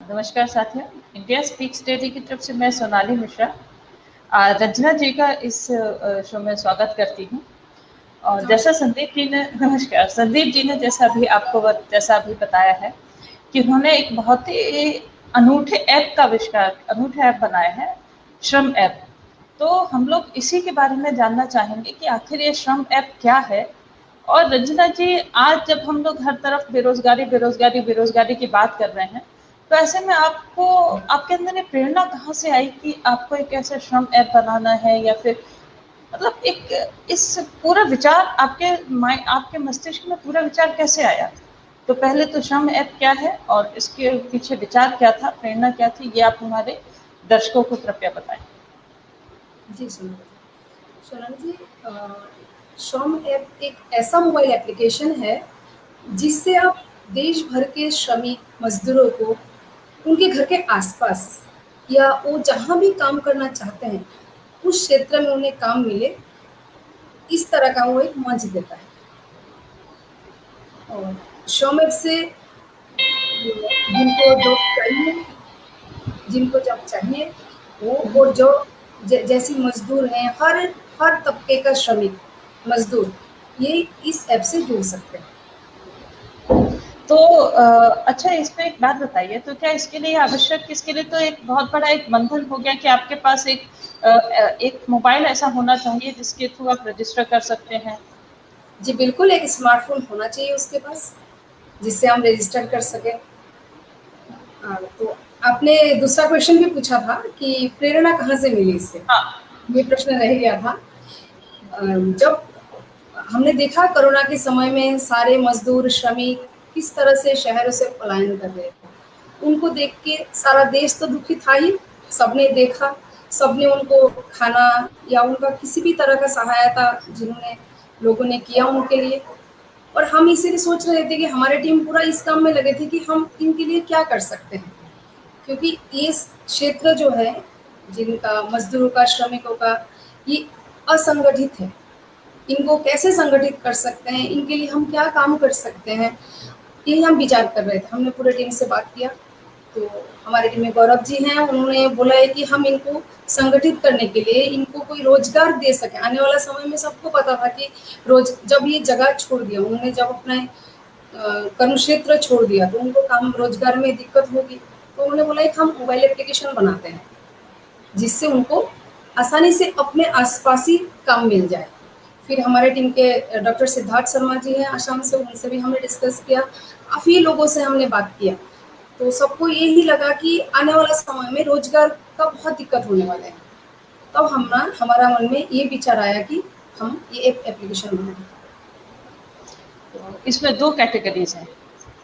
नमस्कार साथियों, India speaks daily की तरफ से मैं सोनाली मिश्रा रंजना जी का इस शो में स्वागत करती हूँ। और जैसा नमस्कार। संदीप जी ने नमस्कार संदीप जी ने जैसा अभी बताया है कि उन्होंने एक बहुत ही अनूठे ऐप बनाए हैं, श्रम ऐप। तो हम लोग इसी के बारे में जानना चाहेंगे कि आखिर ये श्रम ऐप क्या है। और रंजना जी, आज जब हम लोग हर तरफ बेरोजगारी बेरोजगारी बेरोजगारी की बात कर रहे हैं, तो ऐसे में आपको आपके अंदर ये प्रेरणा कहाँ से आई कि आपको एक ऐसा श्रम ऐप बनाना है, या फिर मतलब एक इस पूरा विचार आपके मस्तिष्क में पूरा विचार कैसे आया? तो पहले तो श्रम ऐप क्या है और इसके पीछे विचार क्या था, प्रेरणा क्या थी, ये आप हमारे दर्शकों को कृपया बताएं। जी सोनल सोनल जी, श्रम ऐप एक ऐसा मोबाइल एप्लीकेशन है जिससे आप देश भर के श्रमिक मजदूरों को उनके घर के आसपास या वो जहाँ भी काम करना चाहते हैं उस क्षेत्र में उन्हें काम मिले, इस तरह का वो एक मंच देता है। और श्रम ऐप से जिनको जॉब चाहिए जिनको जॉब चाहिए वो और जो जैसी मजदूर हैं, हर तबके का श्रमिक मजदूर ये इस ऐप से जुड़ सकते हैं। तो अच्छा, इसमें एक बात बताइए, तो क्या इसके लिए इसके लिए तो एक बहुत बड़ा एक बंधन हो गया कि आपके पास एक मोबाइल ऐसा होना चाहिए जिसके थ्रू आप रजिस्टर कर सकते हैं। जी बिल्कुल, एक स्मार्टफोन होना चाहिए उसके पास जिससे हम रजिस्टर कर सकें। तो आपने दूसरा क्वेश्चन भी पूछा था कि प्रेरणा कहाँ से मिली इससे, हाँ। ये प्रश्न रह गया था। जब हमने देखा कोरोना के समय में सारे मजदूर श्रमिक किस तरह से शहरों से पलायन कर रहे थे, उनको देख के सारा देश तो दुखी था ही। सबने देखा, सबने उनको खाना या उनका किसी भी तरह का सहायता जिन्होंने लोगों ने किया उनके लिए। और हम इसीलिए सोच रहे थे कि हमारी टीम पूरा इस काम में लगे थे कि हम इनके लिए क्या कर सकते हैं, क्योंकि ये क्षेत्र जो है जिनका मजदूरों का श्रमिकों का ये असंगठित है। इनको कैसे संगठित कर सकते हैं, इनके लिए हम क्या काम कर सकते हैं, यही हम विचार कर रहे थे। हमने पूरे टीम से बात किया, तो हमारे टीम में गौरव जी हैं, उन्होंने बोला है कि हम इनको संगठित करने के लिए इनको कोई रोजगार दे सके। आने वाला समय में सबको पता था कि रोज जब ये जगह छोड़ दिया उन्होंने, जब अपने कर्म क्षेत्र छोड़ दिया तो उनको काम रोजगार में दिक्कत होगी। तो उन्होंने बोला कि हम मोबाइल एप्लीकेशन बनाते हैं जिससे उनको आसानी से अपने आसपास ही काम मिल जाए। फिर हमारे टीम के डॉक्टर सिद्धार्थ शर्मा जी हैं आसाम से, उनसे भी हमने डिस्कस किया, काफ़ी लोगों से हमने बात किया। तो सबको यही लगा कि आने वाला समय में रोजगार का बहुत दिक्कत होने वाला है। तब हमारा मन में ये विचार आया कि हम ये एक एप्लीकेशन बनाएं। तो इसमें दो कैटेगरीज हैं,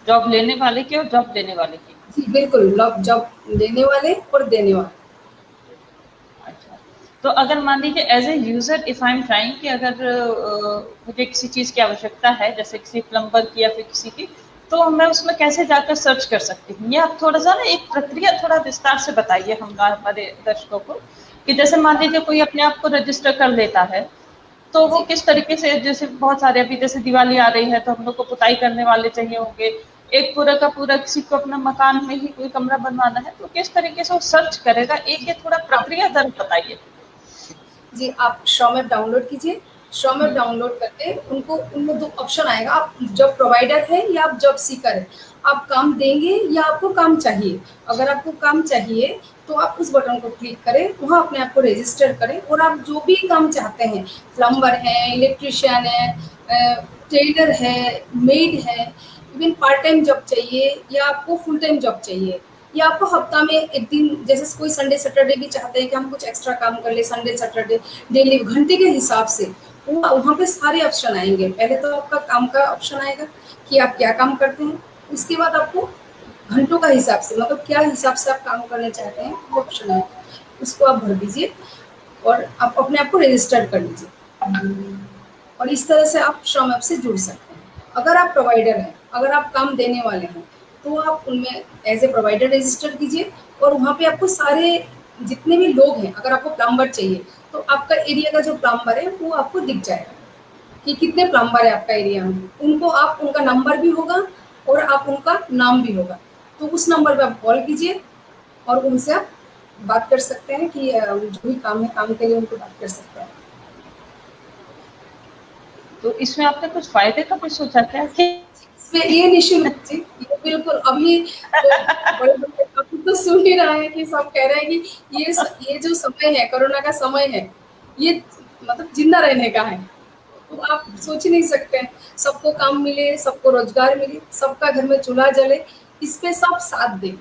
जॉब लेने वाले की और जॉब देने वाले की। जी बिल्कुल, जॉब लेने वाले और देने वाले। अच्छा, तो अगर मान लीजिए as a user if I am trying कि अगर मुझे किसी चीज की आवश्यकता है, जैसे किसी प्लम्बर की या फिर किसी की, तो मैं उसमें कैसे जाकर सर्च कर सकती हूँ? ये आप थोड़ा सा ना एक प्रक्रिया थोड़ा विस्तार से बताइए हमारे दर्शकों को, कि जैसे मान लीजिए कोई अपने आप को रजिस्टर कर लेता है, तो वो जी किस तरीके से, जैसे बहुत सारे अभी जैसे दिवाली आ रही है तो हम लोग को पुताई करने वाले चाहिए होंगे, एक पूरा का पूरा किसी को अपना मकान में ही कोई कमरा बनवाना है, तो किस तरीके से वो सर्च करेगा, एक ये थोड़ा आप प्रक्रिया दर बताइए। जी आप श्रम ऐप डाउनलोड कीजिए। श्रम ऐप डाउनलोड करके उनको उनमें दो ऑप्शन आएगा, आप जॉब प्रोवाइडर है या आप जॉब सीकर है, आप काम देंगे या आपको काम चाहिए। अगर आपको काम चाहिए तो आप उस बटन को क्लिक करें, वहाँ अपने आप को रजिस्टर करें और आप जो भी काम चाहते हैं, प्लम्बर है, इलेक्ट्रिशियन है, टेलर है, मेड है, इवन पार्ट टाइम जॉब चाहिए या आपको फुल टाइम जॉब चाहिए, या आपको हफ्ता में एक दिन, जैसे कोई संडे सैटरडे भी चाहते हैं कि हम कुछ एक्स्ट्रा काम कर ले संडे सैटरडे, डेली घंटे के हिसाब से, वहाँ पे सारे ऑप्शन आएंगे। पहले तो आपका काम का ऑप्शन आएगा कि आप क्या काम करते हैं, उसके बाद आपको घंटों का हिसाब से, मतलब क्या हिसाब से आप काम करने चाहते हैं वो ऑप्शन है, उसको आप भर दीजिए और आप अपने आप को रजिस्टर कर लीजिए। और इस तरह से आप श्रम ऐप से जुड़ सकते हैं। अगर आप प्रोवाइडर हैं, अगर आप काम देने वाले हैं, तो आप उनमें एज ए प्रोवाइडर रजिस्टर कीजिए और वहाँ पे आपको सारे जितने भी लोग हैं, अगर आपको प्लम्बर चाहिए तो आपका एरिया का जो प्लम्बर है वो आपको दिख जाएगा कि कितने प्लम्बर है आपका एरिया में। उनको आप उनका नंबर भी होगा और आप उनका नाम भी होगा, तो उस नंबर पे आप कॉल कीजिए और उनसे आप बात कर सकते हैं कि जो भी काम है, काम के लिए उनको बात कर सकते हैं। तो इसमें आपने कुछ फ़ायदे का भी सोचा क्या कि इसमें ये निःशुल्क जी, ये बिल्कुल अभी तो बड़े-बड़े अभी तो सुन ही रहे हैं कि सब कह रहे हैं कि ये जो समय है, कोरोना का समय है, ये मतलब जिंदा रहने का है। तो आप सोच ही नहीं सकते हैं, सबको काम मिले, सबको रोजगार मिले, सबका घर में चूल्हा जले, इस पे सब साथ दें।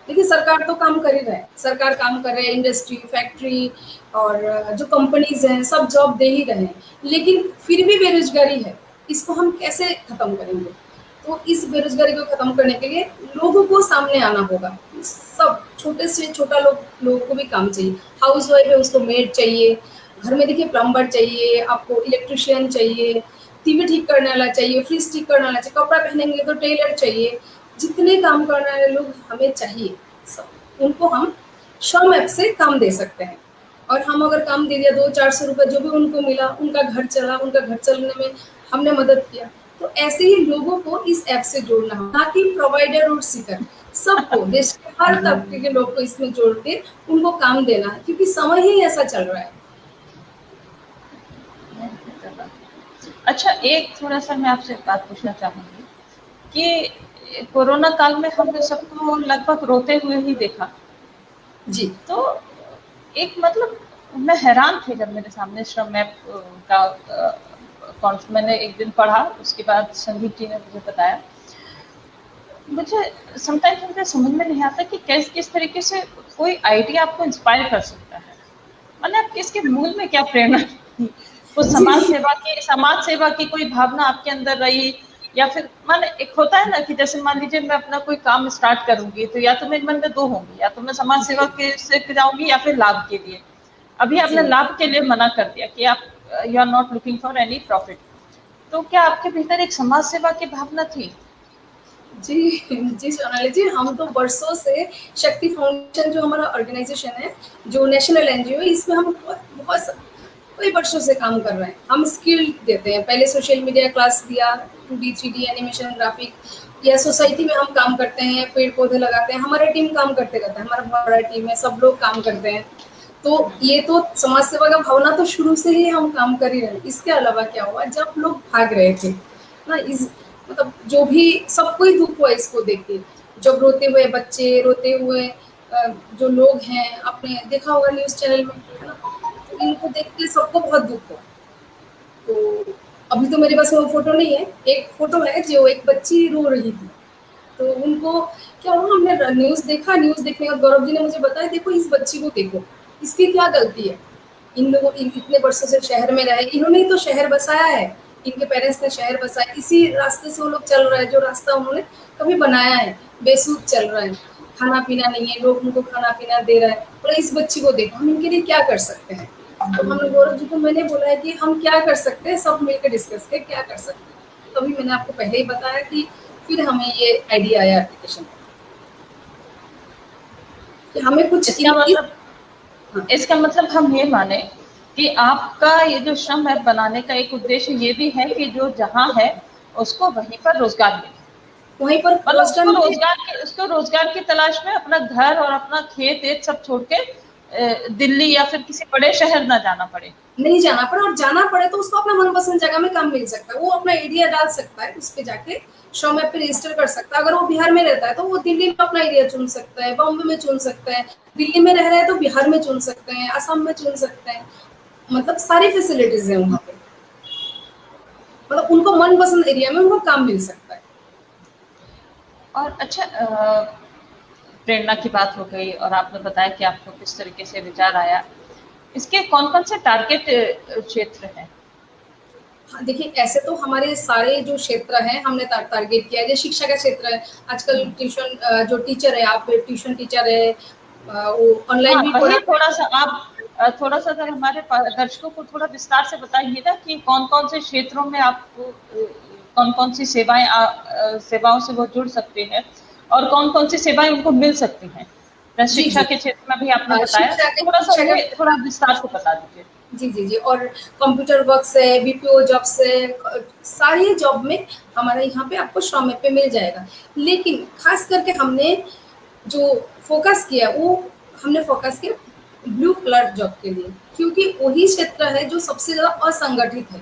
देखिए सरकार तो काम कर ही रहा है, सरकार काम कर रहे हैं, इंडस्ट्री, फैक्ट्री और जो कंपनीज़ हैं, सब जॉब दे ही रहे हैं। लेकिन फिर भी बेरोज़गारी है, इसको हम कैसे खत्म करेंगे? तो इस बेरोज़गारी को खत्म करने के लिए लोगों को सामने आना होगा। सब छोटे से छोटा लोगों को भी काम चाहिए। हाउसवाइफ है उसको मेड चाहिए, घर में देखिए प्लम्बर चाहिए, आपको इलेक्ट्रीशियन चाहिए, टीवी ठीक करने वाला चाहिए, फ्रिज ठीक करने वाला चाहिए, कपड़ा पहनेंगे तो टेलर चाहिए। जितने काम करने वाले लोग हमें चाहिए, सब उनको हम श्रम ऐप से काम दे सकते हैं। और हम अगर काम दे दिया 200-400 रुपए जो भी उनको मिला, उनका घर चला, उनका घर चलने में हमने मदद किया। तो ऐसे ही लोगों को इस ऐप से जोड़ना हो, ना कि प्रोवाइडर और सीकर, सबको, देश के हर तबके के लोग को इसमें जोड़ के उनको काम देना है, क्योंकि समय ही ऐसा चल रहा है। अच्छा, एक थोड़ा-सा मैं आपसे एक बात पूछना चाहूँगी कि कोरोना काल में हमने सबको लगभग रोते हुए ही देखा। जी। तो एक मतलब मैं हैरान थी जब मेरे सामने श्रम ऐप का मैंने एक दिन पढ़ा, उसके बाद संदीप जी ने मुझे बताया। मुझे समटाइम्स मुझे समझ में नहीं आता कि किस तरीके से कोई आइडिया आपको इंस्पायर कर सकता है। मतलब आप किसके मूल में क्या प्रेरणा थी? वो जी। समाज सेवा की कोई भावना आपके अंदर रही, या फिर माने एक होता है ना कि जैसे मान लीजिए मैं अपना कोई काम स्टार्ट करूँगी, तो या तो मेरे मन में 2 होंगी, या तो मैं समाज सेवा के से जाऊँगी या फिर लाभ के लिए। अभी आपने जी। लाभ के लिए मना कर दिया कि आप you are not looking for any profit. तो क्या आपके भीतर एक समाज सेवा की भावना थी? जी, जी सोनाली जी, हम तो बरसों से शक्ति फाउंडेशन जो हमारा ऑर्गेनाइजेशन है, जो नेशनल एनजीओ है, इसमें हम बहुत कई वर्षों से काम कर रहे हैं। हम स्किल देते हैं, पहले सोशल मीडिया क्लास दिया, 2D 3D एनिमेशन, ग्राफिक, या सोसाइटी में हम काम करते हैं, पेड़ पौधे लगाते हैं, हमारी टीम काम करते रहता है, हमारा बहुत बड़ा टीम है, सब लोग काम करते हैं। तो ये तो समाज सेवा का भावना तो शुरू से ही हम काम कर ही रहे हैं। इसके अलावा क्या हुआ, जब लोग भाग रहे थे ना, इस मतलब जो भी सबको ही दुख हुआ इसको देख के, जब रोते हुए बच्चे, रोते हुए जो लोग हैं, आपने देखा होगा न्यूज़ चैनल में, है ना? तो इनको देख के सबको बहुत दुख हुआ। तो अभी तो मेरे पास वो फ़ोटो नहीं है, एक फ़ोटो है जो एक बच्ची रो रही थी। तो उनको क्या हुआ, हमने न्यूज़ देखा, न्यूज़ देखने के बाद गौरव जी ने मुझे बताया, देखो इस बच्ची को देखो, इसकी क्या गलती है? इन लोगों इतने वर्षों से शहर में रहे, इन्होंने ही तो शहर बसाया है, इनके पेरेंट्स ने शहर बसाया, इसी रास्ते से वो लोग चल रहे हैं, जो रास्ता उन्होंने कभी बनाया है, बेसुध चल रहा है, खाना-पीना नहीं है, लोग उनको खाना-पीना दे रहा है, बोला इस बच्ची को देखो, हम इनके लिए क्या कर सकते हैं? तो हमने गौरव जी को मैंने बोला है कि हम क्या कर सकते हैं, सब मिलकर डिस्कस करें क्या कर सकते हैं। तभी मैंने आपको पहले ही बताया कि फिर हमें ये आइडिया आया एप्लीकेशन का, कि हमें कुछ इसका मतलब हाँ। इसका मतलब हम ये माने कि आपका ये जो श्रम ऐप बनाने का एक उद्देश्य ये भी है कि जो जहाँ है उसको वहीं पर रोजगार मिले। वहीं पर मतलब रोजगार मिले। उसको रोजगार की तलाश में अपना घर और अपना खेत वेत सब छोड़ के दिल्ली या फिर किसी बड़े शहर ना जाना पड़े। नहीं जाना पड़े, और जाना पड़े तो उसको अपना मनपसंद जगह में काम मिल सकता है, वो अपना एरिया डाल सकता है, उस पे जाके श्रम ऐप पे रजिस्टर कर सकता है। अगर वो बिहार में रहता है तो वो दिल्ली में अपना एरिया चुन सकता है, बॉम्बे में चुन सकता है, दिल्ली में रह रहा है तो बिहार में चुन सकते हैं, असम में चुन सकते हैं, मतलब सारी फैसिलिटीज है वहाँ पे, मतलब उनको मनपसंद एरिया में उनको काम मिल सकता है। और अच्छा, प्रेरणा की बात हो गई और आपने बताया कि आपको किस तरीके से विचार आया। इसके कौन-कौन से टारगेट क्षेत्र हैं? हाँ, देखिए ऐसे तो हमारे सारे जो क्षेत्र हैं हमने टारगेट किया है। जैसे शिक्षा का क्षेत्र है, आजकल ट्यूशन जो टीचर है, आप ट्यूशन टीचर है, वो ऑनलाइन हाँ, भी वही पढ़ा। थोड़ा-सा आप थोड़ा-सा अगर हमारे दर्शकों को थोड़ा विस्तार से बताइएगा कि कौन-कौन से क्षेत्रों में आपको कौन-कौन सी सेवाओं से वो जुड़ सकते हैं और कौन-कौन सी सेवाएँ उनको मिल सकती हैं? जी शिक्षा जी। के क्षेत्र में भी आपने बताया, शिक्षा तो के थोड़ा-सा शिक्षा वो का थोड़ा विस्तार से बता दीजिए। जी, जी, जी। और कंप्यूटर वर्क्स है, बीपीओ जॉब्स है, सारी जॉब में हमारे यहाँ पे आपको श्रम ऐप पे मिल जाएगा। लेकिन खास करके हमने जो फ़ोकस किया वो हमने फ़ोकस किया ब्लू कलर जॉब के लिए, क्योंकि वही क्षेत्र है जो सबसे ज़्यादा असंगठित है।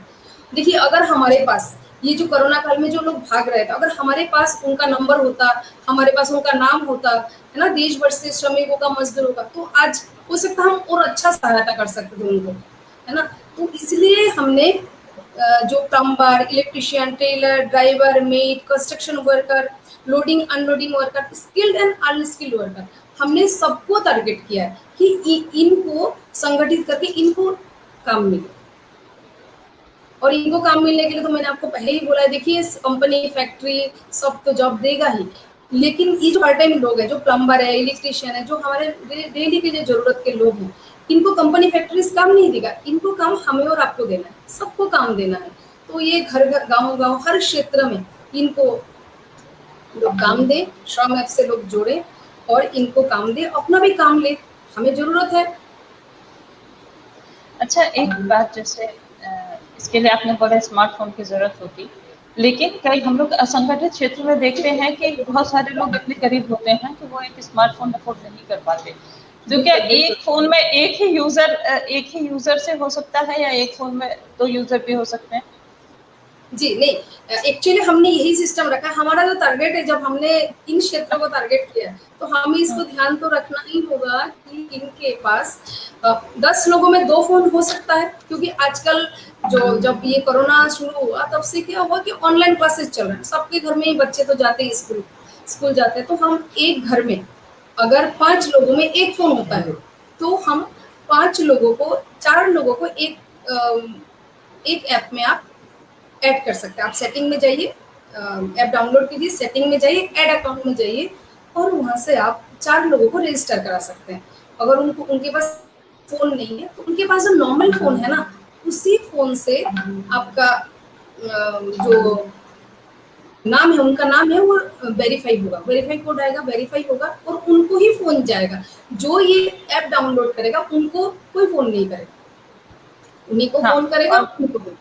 देखिए, अगर हमारे पास ये जो कोरोना काल में जो लोग भाग रहे थे, अगर हमारे पास उनका नंबर होता, हमारे पास उनका नाम होता, है ना, देश भर से श्रमिकों का, मज़दूरों का, तो आज हो सकता है हम और अच्छा सहायता कर सकते थे उनको, है ना? तो इसलिए हमने जो plumber, electrician, tailor, driver, maid, construction worker, loading unloading worker, skilled and unskilled worker, हमने सबको टारगेट किया है कि इनको संगठित करके इनको काम मिले। और इनको काम मिलने के लिए तो मैंने आपको पहले ही बोला है, देखिए कंपनी, फैक्ट्री सब तो जॉब देगा ही, लेकिन ये जो पार्ट टाइम लोग हैं, जो प्लम्बर है, इलेक्ट्रिशियन है, जो हमारे डेली के जो जरूरत के लोग हैं, इनको कंपनी फैक्ट्रीज काम नहीं देगा, इनको काम हमें और आपको देना है, सबको काम देना है। तो ये घर घर, गाँव गाँव, हर क्षेत्र में इनको लोग काम दे, श्रम ऐप से लोग जोड़े और इनको काम दे, अपना भी काम ले, हमें जरूरत है। अच्छा, एक बात, जैसे इसके लिए आपने बोला स्मार्टफ़ोन की ज़रूरत होती, लेकिन कई हम लोग असंगठित क्षेत्र में देखते हैं कि बहुत सारे लोग इतने करीब होते हैं कि वो एक स्मार्टफ़ोन अफ़ोर्ड नहीं कर पाते। तो क्या बिल्कुल, बिल्कुल। एक फ़ोन में एक ही यूज़र से हो सकता है, या एक फ़ोन में 2 यूज़र भी हो सकते हैं? जी, नहीं, एक्चुअली हमने यही सिस्टम रखा है। हमारा जो टारगेट है, जब हमने इन क्षेत्रों को टारगेट किया है, तो हमें इसको ध्यान तो रखना ही होगा कि इनके पास 10 लोगों में 2 फ़ोन हो सकता है, क्योंकि आजकल जब ये कोरोना शुरू हुआ, तब से क्या हुआ कि ऑनलाइन क्लासेस चल रहे हैं। सबके घर में ही बच्चे तो जाते हैं स्कूल जाते हैं, तो हम एक घर में अगर 5 लोगों में 1 फ़ोन होता है, तो हम 5 लोगों को, 4 लोगों को एक ऐप में आप ऐड कर सकते हैं। आप सेटिंग में जाइए, ऐप डाउनलोड कीजिए, सेटिंग में जाइए, ऐड अकाउंट में जाइए और वहाँ से आप 4 लोगों को रजिस्टर करा सकते हैं। अगर उनके पास फ़ोन नहीं है, तो उनके पास जो नॉर्मल फ़ोन है ना, उसी फ़ोन से आपका जो नाम है, उनका नाम है, वो वेरीफाई होगा, वेरीफाई कोड आएगा, वेरीफाई होगा और उनको ही फ़ोन जाएगा। जो ये ऐप डाउनलोड करेगा, उनको कोई फ़ोन नहीं करेगा। उन्हीं को हाँ, फ़ोन करेगा, और उनको फ़ोन।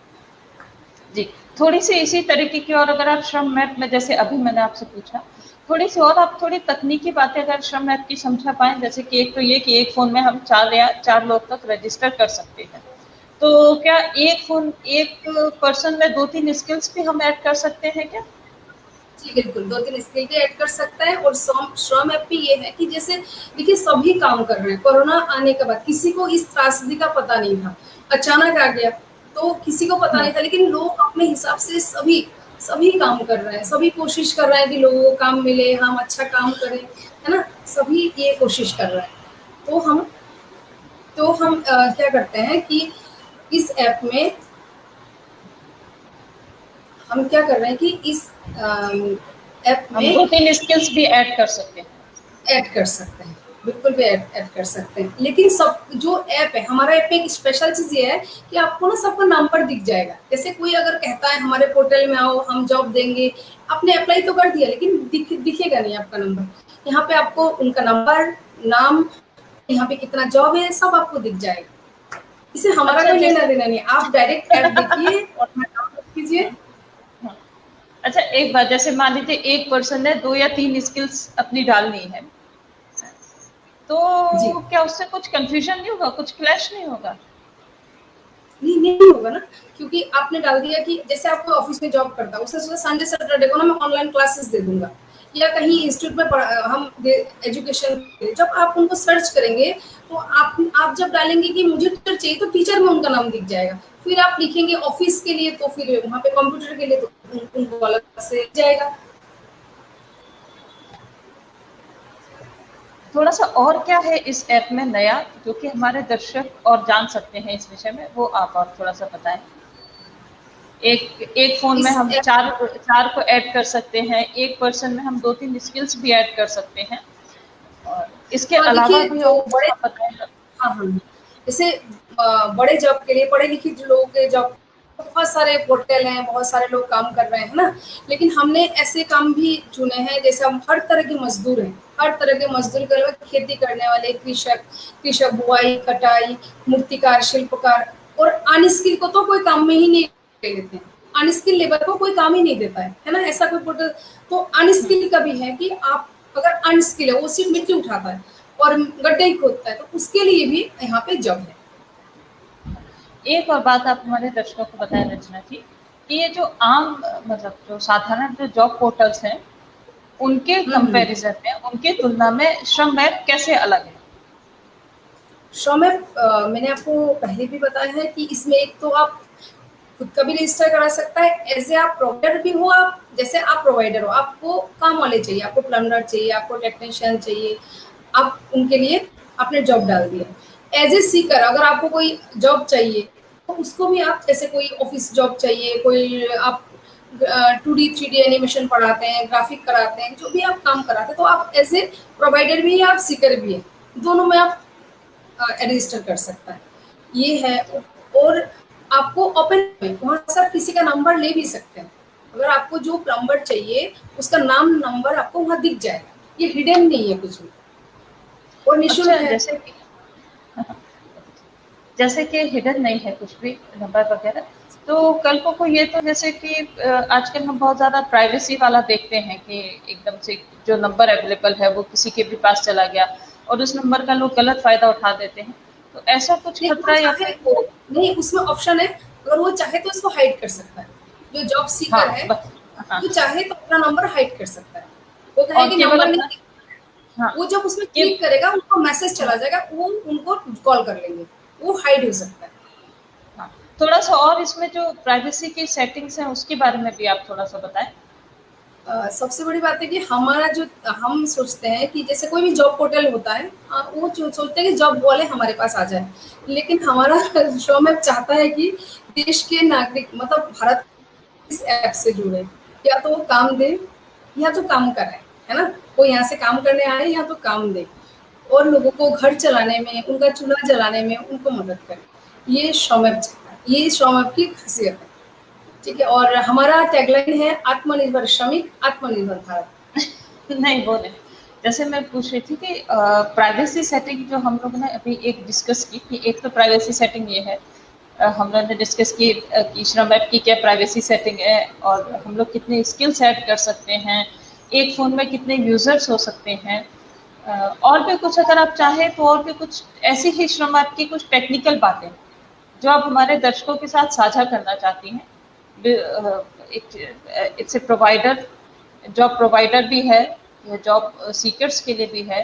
जी, थोड़ी-सी इसी तरीके की, और अगर आप श्रम ऐप में, जैसे अभी मैंने आपसे पूछा, थोड़ी-सी और आप थोड़ी तकनीकी बातें अगर श्रम ऐप की समझा पाएँ, जैसे कि एक तो ये कि एक फ़ोन में हम 4 लोग तक रजिस्टर कर सकते हैं। तो क्या एक पर्सन में 2-3 स्किल्स भी हम ऐड कर सकते हैं क्या? जी, बिल्कुल, 2-3 स्किल भी ऐड कर सकता है। और श्रम ऐप पे ये है कि जैसे देखिए, सभी काम कर रहे हैं। कोरोना आने के बाद किसी को इस त्रासदी का पता नहीं था, अचानक आ गया, तो किसी को पता हुँ, नहीं था, लेकिन लोग अपने हिसाब से सभी काम कर रहे हैं, सभी कोशिश कर रहे हैं कि लोगों को काम मिले, हम अच्छा काम करें, है ना? सभी ये कोशिश कर रहे हैं। तो हम क्या करते हैं कि इस ऐप में हम क्या कर रहे हैं कि इस ऐप हम में 2-3 स्किल्स भी ऐड कर सकते हैं। ऐड कर सकते हैं, बिल्कुल भी ऐड कर सकते हैं। लेकिन सब जो ऐप है, हमारा ऐप में एक स्पेशल चीज़ ये है कि आपको ना सबका नंबर दिख जाएगा। जैसे कोई अगर कहता है हमारे पोर्टल में आओ, हम जॉब देंगे, आपने अप्लाई तो कर दिया, लेकिन दिखेगा नहीं आपका नंबर। यहाँ पे आपको उनका नंबर, नाम, यहाँ पे कितना जॉब है, सब आपको दिख जाएगा। इससे हमारा अच्छा, कोई जैसे लेना-देना नहीं है। आप डायरेक्ट ऐप देखिए और अपना डाउनलोड कीजिए। हाँ, हाँ। अच्छा, एक बात, जैसे मान लीजिए एक पर्सन ने 2 या 3 स्किल्स अपनी डालनी है, तो जी। क्या उससे कुछ कन्फ्यूज़न नहीं होगा, कुछ क्लैश नहीं होगा? नहीं, नहीं होगा ना, क्योंकि आपने डाल दिया कि जैसे आप कोई ऑफिस में जॉब करता है, उसने सोचा संडे सैटरडे को ना मैं ऑनलाइन क्लासेस दे दूंगा, या कहीं इंस्टीट्यूट में एजुकेशन, जब आप उनको सर्च करेंगे, तो आप जब डालेंगे कि मुझे टीचर चाहिए, तो टीचर में उनका नाम दिख जाएगा। फिर आप लिखेंगे ऑफिस के लिए, तो फिर वहाँ पे कंप्यूटर के लिए, तो उनको अलग से जाएगा। थोड़ा-सा और क्या है इस ऐप में नया, जो कि हमारे दर्शक और जान सकते हैं इस विषय में, वो आप और थोड़ा-सा बताएँ? एक एक फ़ोन में इस हम 4 को ऐड कर सकते हैं, एक पर्सन में हम 2-3 स्किल्स भी ऐड कर सकते हैं, और इसके हाँ, अलावा देखिए, भी जो और कुछ बड़े, आप बताएँ? हाँ, हाँ। जैसे बड़े जॉब के लिए, पढ़े-लिखे जो लोगों के जॉब, बहुत सारे पोर्टल हैं, बहुत सारे लोग काम कर रहे हैं, है ना? लेकिन हमने ऐसे काम भी चुने हैं, जैसे हम हर तरह के मज़दूर हैं, हर तरह के मज़दूर के अलावा खेती करने वाले कृषक, बुवाई, कटाई, मूर्तिकार, शिल्पकार, और अनस्किल को तो कोई काम में ही नहीं लेते हैं, अनस्किल लेबर को कोई काम ही नहीं देता है ना, ऐसा कोई पोर्टल। तो अनस्किल का भी है कि आप अगर अनस्किल है, वो सिर्फ मिट्टी उठाता है और गड्ढे ही खोदता है, तो उसके लिए भी यहाँ पे जॉब है। एक और बात आप हमारे दर्शकों को बताएं रचना जी, कि ये जो आम मतलब जो साधारण जो जॉब पोर्टल्स हैं, उनके कंपैरिजन में, उनके तुलना में श्रम ऐप कैसे अलग है? श्रम ऐप मैंने आपको पहले भी बताया है कि इसमें एक तो आप खुद का भी रजिस्टर करा सकता है, ऐसे आप प्रोवाइडर भी हो, आप जैसे आप प्रोवाइडर हो, आपको काम वाले चाहिए, आपको प्लम्बर चाहिए, आपको टेक्नीशियन चाहिए, आप उनके लिए आपने जॉब डाल दिया। एज ए सीकर अगर आपको कोई जॉब चाहिए तो उसको भी आप, जैसे कोई ऑफिस जॉब चाहिए, कोई आप 2D 3D एनिमेशन पढ़ाते हैं, ग्राफिक कराते हैं, जो भी आप काम कराते हैं, तो आप एज ए प्रोवाइडर भी हैं, आप सीकर भी हैं, दोनों में आप रजिस्टर कर सकता है, ये है। और आपको ओपन में वहाँ से आप किसी का नंबर ले भी सकते हैं, अगर आपको जो प्लम्बर चाहिए उसका नाम नंबर आपको वहाँ दिख जाएगा, ये हिडन नहीं है कुछ भी, और निःशुल्क अच्छा, है। जैसे कि हिडन नहीं है कुछ भी नंबर वगैरह, तो कल को ये तो जैसे कि आजकल हम बहुत ज़्यादा प्राइवेसी वाला देखते हैं कि एकदम से जो नंबर अवेलेबल है वो किसी के भी पास चला गया और उस नंबर का लोग गलत फ़ायदा उठा देते हैं, तो ऐसा कुछ नहीं, खतरा या फिर वो नहीं, उसमें ऑप्शन है, अगर वो चाहे तो इसको हाइड कर सकता है, जो जॉब सीकर हाँ, है हाँ, वो चाहे तो अपना नंबर हाइड कर सकता है, वो और कहेगी केवल नंबर अपना, नहीं, हाँ, वो जब उसमें कि क्लिक करेगा उनको मैसेज चला जाएगा, वो उनको कॉल कर लेंगे, वो हाइड हो सकता है। हाँ, थोड़ा-सा और इसमें जो प्राइवेसी की सेटिंग्स हैं उसके बारे में भी आप थोड़ा-सा बताएँ? सबसे बड़ी बात है कि हमारा जो हम सोचते हैं कि जैसे कोई भी जॉब पोर्टल होता है, वो जो सोचते हैं कि जॉब वाले हमारे पास आ जाए, लेकिन हमारा श्रम ऐप चाहता है कि देश के नागरिक मतलब भारत इस ऐप से जुड़े, या तो वो काम दे या तो काम कराए, है ना, वो यहाँ से काम करने आए या तो काम दे, और लोगों को घर चलाने में, उनका चूल्हा जलाने में उनको मदद करे, ये श्रम ऐप चाहता है, ये श्रम ऐप की खासियत है। ठीक है, और हमारा टैगलाइन है आत्मनिर्भर श्रमिक, आत्मनिर्भर भारत। नहीं, वो नहीं। जैसे मैं पूछ रही थी कि प्राइवेसी सेटिंग जो हम लोग ने अभी एक डिस्कस की कि एक तो प्राइवेसी सेटिंग ये है, हम लोगों ने डिस्कस की कि श्रम ऐप की क्या प्राइवेसी सेटिंग है और हम लोग कितने स्किल्स ऐड कर सकते हैं, एक फ़ोन में कितने यूज़र्स हो सकते हैं, और भी कुछ अगर आप चाहें तो और भी कुछ ऐसी ही श्रम ऐप की कुछ टेक्निकल बातें जो आप हमारे दर्शकों के साथ साझा करना चाहती हैं। It's a provider, job provider भी है, यह जॉब सीकर्स के लिए भी है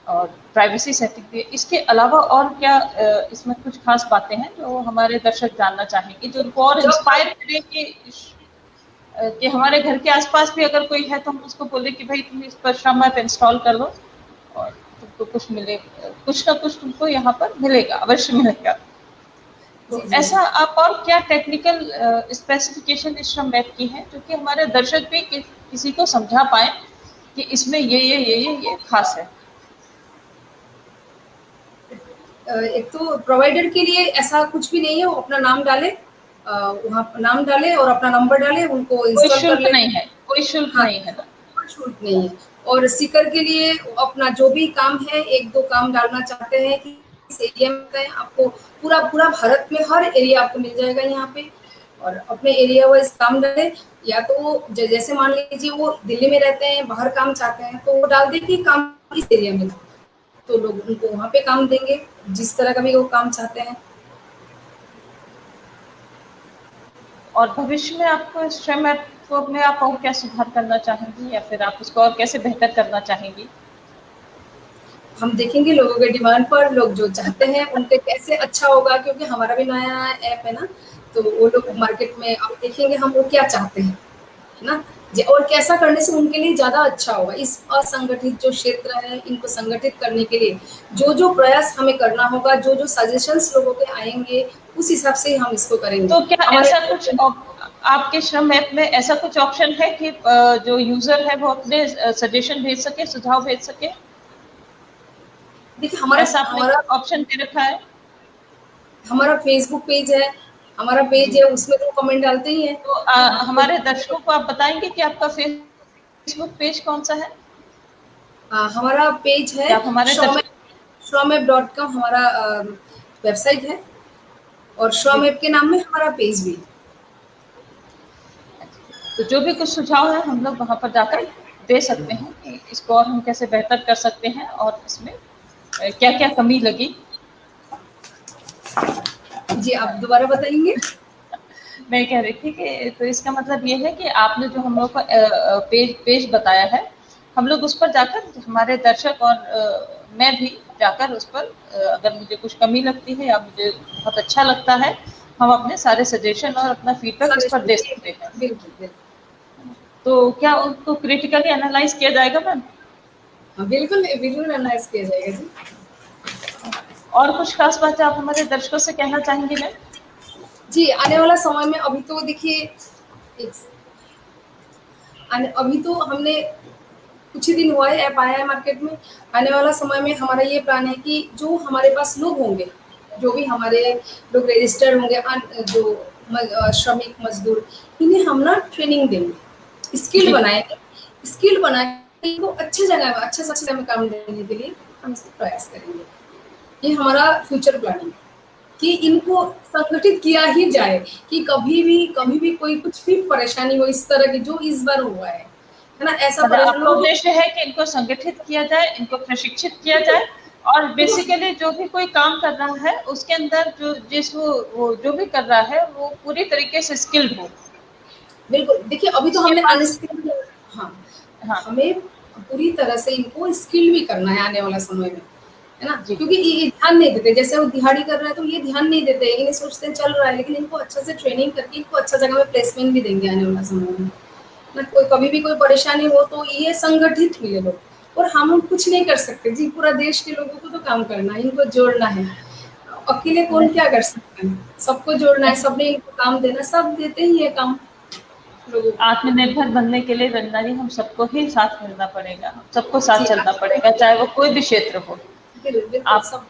और प्राइवेसी सेटिंग भी है। इसके अलावा और क्या इसमें कुछ खास बातें हैं जो हमारे दर्शक जानना चाहेंगे, जो उनको और इंस्पायर करे कि हमारे घर के आसपास भी अगर कोई है तो हम उसको बोले कि भाई तुम इस पर श्रम ऐप इंस्टॉल कर लो और तुमको कुछ मिले, कुछ ना कुछ तुमको यहाँ पर मिलेगा, अवश्य मिलेगा। तो जी, जी, ऐसा आप और क्या टेक्निकल स्पेसिफिकेशन इस श्रम ऐप की है जो कि हमारे दर्शक भी किसी को समझा पाए कि इसमें ये खास है? एक तो प्रोवाइडर के लिए ऐसा कुछ भी नहीं है, वो अपना नाम डाले, वहाँ नाम डाले और अपना नंबर डाले, उनको कोई इंस्टॉल कर शुल्क ले। नहीं है, कोई शुल्क हाँ, नहीं है ना? कोई छूट नहीं है। और सीकर के लिए अपना जो भी काम है, 1-2 काम डालना चाहते हैं कि इस एरिया में आपको पूरा पूरा भारत में हर एरिया आपको मिल जाएगा यहाँ पे, और अपने एरिया वाइज काम डाले, या तो जैसे मान लीजिए वो दिल्ली में रहते हैं, बाहर काम चाहते हैं, तो वो डाल दे कि काम इस एरिया में, तो लोग उनको वहाँ पे काम देंगे, जिस तरह का भी वो काम चाहते हैं। और भविष्य में आपको इस श्रम ऐप को में आप और क्या सुधार करना चाहेंगी या फिर आप उसको और कैसे बेहतर करना चाहेंगी? हम देखेंगे लोगों के डिमांड पर, लोग जो चाहते हैं उनके कैसे अच्छा होगा, क्योंकि हमारा भी नया ऐप है ना, तो वो लोग मार्केट में अब देखेंगे हम वो क्या चाहते हैं, है ना, और कैसा करने से उनके लिए ज़्यादा अच्छा होगा। इस असंगठित जो क्षेत्र है, इनको संगठित करने के लिए जो जो प्रयास हमें करना होगा, जो जो सजेशंस लोगों के आएंगे, उस हिसाब से ही हम इसको करेंगे। तो क्या हमारे ऐसा कुछ आपके श्रम ऐप में ऐसा कुछ ऑप्शन है कि जो यूजर है वो अपने सजेशन भेज सके, सुझाव भेज सके? देखिए, हमारा ऐसा आपने हमारा ऑप्शन दे रखा है? हमारा फेसबुक पेज है, हमारा पेज जी। है, उसमें तो कमेंट डालते ही हैं। तो हमारे दर्शकों को आप बताएंगे कि आपका फेसबुक पेज कौन सा है? हमारा पेज है क्या आप हमारे दर्शक श्रमेप.com, हमारा वेबसाइट है। और श्रम ऐप के नाम में हमारा पेज भी है। तो जो भी कुछ सुझाव है हम लोग वहाँ पर जाकर दे सकते हैं कि इसको और हम कैसे बेहतर कर सकते हैं और इसमें क्या क्या कमी लगी। जी, आप दोबारा बताएंगे? मैं कह रही थी कि तो इसका मतलब ये है कि आपने जो हम लोग को पेज बताया है, हम लोग उस पर जाकर हमारे दर्शक और मैं भी जाकर उस पर अगर मुझे कुछ कमी लगती है या मुझे बहुत अच्छा लगता है, हम अपने सारे सजेशन और अपना फीडबैक इस पर दे सकते हैं। बिल्कुल, बिल्कुल। तो क्या उनको क्रिटिकली एनालाइज किया जाएगा मैम? हाँ, बिल्कुल, बिल्कुल एनालाइज़ किया जाएगा जी। और कुछ खास बातें आप हमारे दर्शकों से कहना चाहेंगी मैम? जी, आने वाला समय में अभी तो देखिए अभी तो हमने कुछ ही दिन हुआ है ऐप आया है मार्केट में। आने वाला समय में हमारा ये प्लान है कि जो हमारे पास लोग होंगे, जो भी हमारे लोग रजिस्टर्ड होंगे जो श्रमिक मजदूर, इन्हें हम ना ट्रेनिंग देंगे, स्किल बनाएंगे, स्किल बना के इनको अच्छी जगह में अच्छे से अच्छी जगह में काम देने के लिए हम इसको प्रयास करेंगे। ये हमारा फ्यूचर प्लानिंग है कि इनको संगठित किया ही जाए कि कभी भी कोई कुछ भी परेशानी हो इस तरह की जो इस बार हुआ है ना, ऐसा मतलब परेशान आपका हो उद्देश्य है कि इनको संगठित किया जाए, इनको प्रशिक्षित किया जाए और बेसिकली जो भी कोई काम कर रहा है उसके अंदर वो जो भी कर रहा है वो पूरी तरीके से स्किल्ड हो। बिल्कुल, देखिए अभी तो उसके हमने पास अनस्किल्ड हाँ, हाँ हमें पूरी तरह से इनको स्किल भी करना है आने वाला समय में, है ना? जी क्योंकि ये ध्यान नहीं देते, जैसे वो दिहाड़ी कर रहा है तो ये ध्यान नहीं देते, इन्हें सोचते हैं चल रहा है, लेकिन इनको अच्छे से ट्रेनिंग करके इनको अच्छा जगह में प्लेसमेंट भी देंगे आने वाला समय में। ना कोई कभी भी कोई परेशानी हो तो ये संगठित हुए लोग और हम कुछ नहीं कर सकते जी, पूरा देश के लोगों को तो काम करना है, इनको जोड़ना है। अकेले कौन क्या कर सकता है? सबको जोड़ना है, सबने इनको काम देना, सब देते ही है काम लोगों को। आत्मनिर्भर बनने के लिए रंजना जी हम सबको ही साथ मिलना पड़ेगा, सबको साथ जी, चलना पड़ेगा चाहे वो कोई भी क्षेत्र हो। बिल्कुल आप सब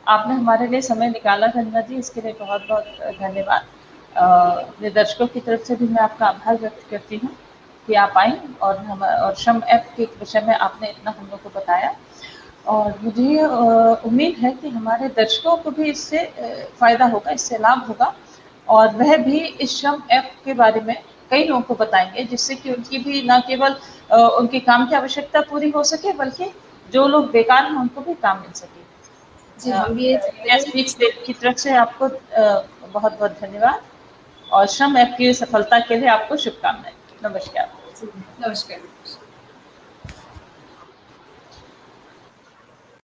आपने हमारे लिए समय निकाला रंजना जी, इसके लिए बहुत बहुत धन्यवाद। अपने दर्शकों की तरफ से भी मैं आपका आभार व्यक्त करती हूँ कि आप आई और श्रम ऐप के विषय में आपने इतना हम लोग को बताया और मुझे उम्मीद है कि हमारे दर्शकों को भी इससे फ़ायदा होगा, इससे लाभ होगा और वह भी इस श्रम ऐप के बारे में कई लोगों को बताएंगे जिससे कि उनकी भी न केवल उनके काम की आवश्यकता पूरी हो सके बल्कि जो लोग बेकार हैं उनको भी काम मिल सके। जी, हम भी ये चाहते इंडिया हैं स्पीक्स की तरफ से आपको बहुत बहुत धन्यवाद और श्रम ऐप की सफलता के लिए आपको शुभकामनाएं। नमस्कार। जी, नमस्कार।